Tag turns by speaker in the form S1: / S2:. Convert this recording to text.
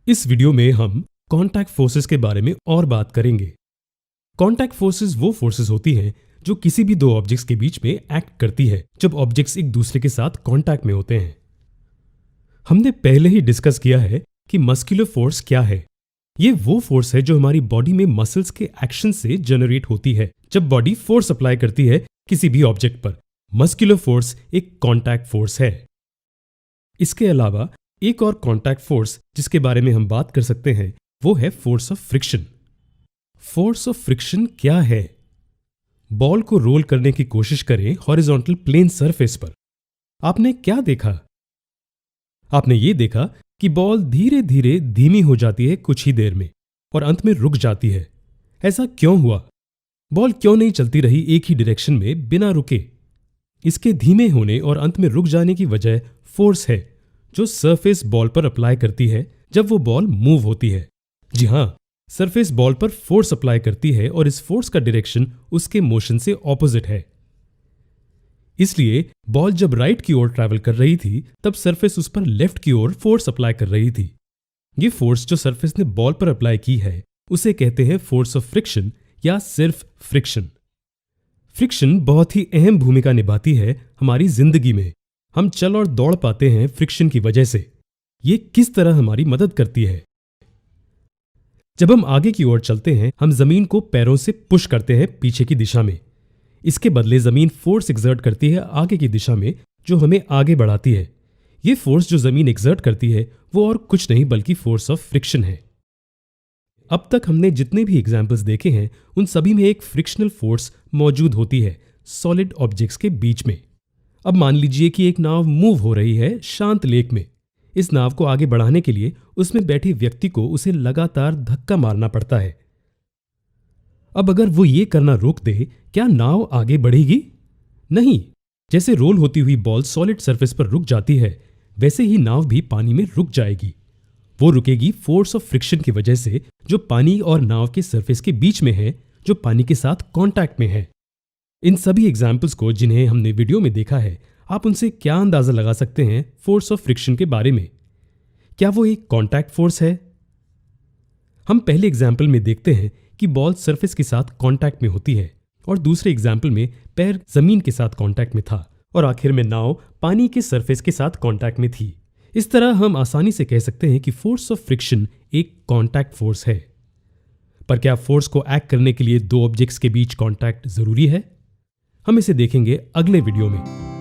S1: इस वीडियो में हम कॉन्टैक्ट फोर्सेस के बारे में और बात करेंगे। कॉन्टैक्ट फोर्सेस वो फोर्सेस होती हैं जो किसी भी दो ऑब्जेक्ट्स के बीच में एक्ट करती है जब ऑब्जेक्ट्स एक दूसरे के साथ कॉन्टैक्ट में होते हैं। हमने पहले ही डिस्कस किया है कि मस्कुलर फोर्स क्या है। ये वो फोर्स है जो हमारी बॉडी में मसल्स के एक्शन से जनरेट होती है जब बॉडी फोर्स अप्लाई करती है किसी भी ऑब्जेक्ट पर। मस्कुलर फोर्स एक कॉन्टैक्ट फोर्स है। इसके अलावा एक और कॉन्टैक्ट फोर्स जिसके बारे में हम बात कर सकते हैं वो है force of friction. Force of friction क्या है? बॉल को रोल करने की कोशिश करें हॉरिजॉन्टल प्लेन सरफेस पर। आपने क्या देखा? आपने ये देखा कि बॉल धीरे धीरे धीमी हो जाती है कुछ ही देर में और अंत में रुक जाती है। ऐसा क्यों हुआ? बॉल क्यों नहीं चलती रही एक ही डायरेक्शन में बिना रुके? इसके धीमे होने और अंत में रुक जाने की वजह फोर्स है जो सरफेस बॉल पर अप्लाई करती है जब वो बॉल मूव होती है। जी हां, सरफेस बॉल पर फोर्स अप्लाई करती है और इस फोर्स का डायरेक्शन उसके मोशन से ऑपोजिट है। इसलिए बॉल जब राइट की ओर ट्रैवल कर रही थी तब सरफेस उस पर लेफ्ट की ओर फोर्स अप्लाई कर रही थी। ये फोर्स जो सरफेस ने बॉल पर अप्लाई की है उसे कहते हैं फोर्स ऑफ फ्रिक्शन या सिर्फ फ्रिक्शन। फ्रिक्शन बहुत ही अहम भूमिका निभाती है हमारी जिंदगी में। हम चल और दौड़ पाते हैं फ्रिक्शन की वजह से। ये किस तरह हमारी मदद करती है? जब हम आगे की ओर चलते हैं हम जमीन को पैरों से पुश करते हैं पीछे की दिशा में। इसके बदले जमीन फोर्स एक्सर्ट करती है आगे की दिशा में जो हमें आगे बढ़ाती है। ये फोर्स जो जमीन एक्सर्ट करती है वो और कुछ नहीं बल्कि फोर्स ऑफ फ्रिक्शन है। अब तक हमने जितने भी एग्जाम्पल्स देखे हैं उन सभी में एक फ्रिक्शनल फोर्स मौजूद होती है सॉलिड ऑब्जेक्ट्स के बीच में। अब मान लीजिए कि एक नाव मूव हो रही है शांत लेक में। इस नाव को आगे बढ़ाने के लिए उसमें बैठे व्यक्ति को उसे लगातार धक्का मारना पड़ता है। अब अगर वो ये करना रोक दे, क्या नाव आगे बढ़ेगी? नहीं। जैसे रोल होती हुई बॉल सॉलिड सरफेस पर रुक जाती है वैसे ही नाव भी पानी में रुक जाएगी। वो रुकेगी फोर्स ऑफ फ्रिक्शन की वजह से जो पानी और नाव के सरफेस के बीच में है, जो पानी के साथ कांटेक्ट में है। इन सभी एग्जाम्पल्स को जिन्हें हमने वीडियो में देखा है, आप उनसे क्या अंदाजा लगा सकते हैं फोर्स ऑफ फ्रिक्शन के बारे में? क्या वो एक कांटेक्ट फोर्स है? हम पहले एग्जाम्पल में देखते हैं कि बॉल सरफेस के साथ कांटेक्ट में होती है और दूसरे एग्जाम्पल में पैर जमीन के साथ कांटेक्ट में था और आखिर में नाव पानी के सरफेस के साथ कांटेक्ट में थी। इस तरह हम आसानी से कह सकते हैं कि फोर्स ऑफ फ्रिक्शन एक कांटेक्ट फोर्स है। पर क्या फोर्स को एक्ट करने के लिए दो ऑब्जेक्ट्स के बीच कांटेक्ट जरूरी है? हम इसे देखेंगे अगले वीडियो में।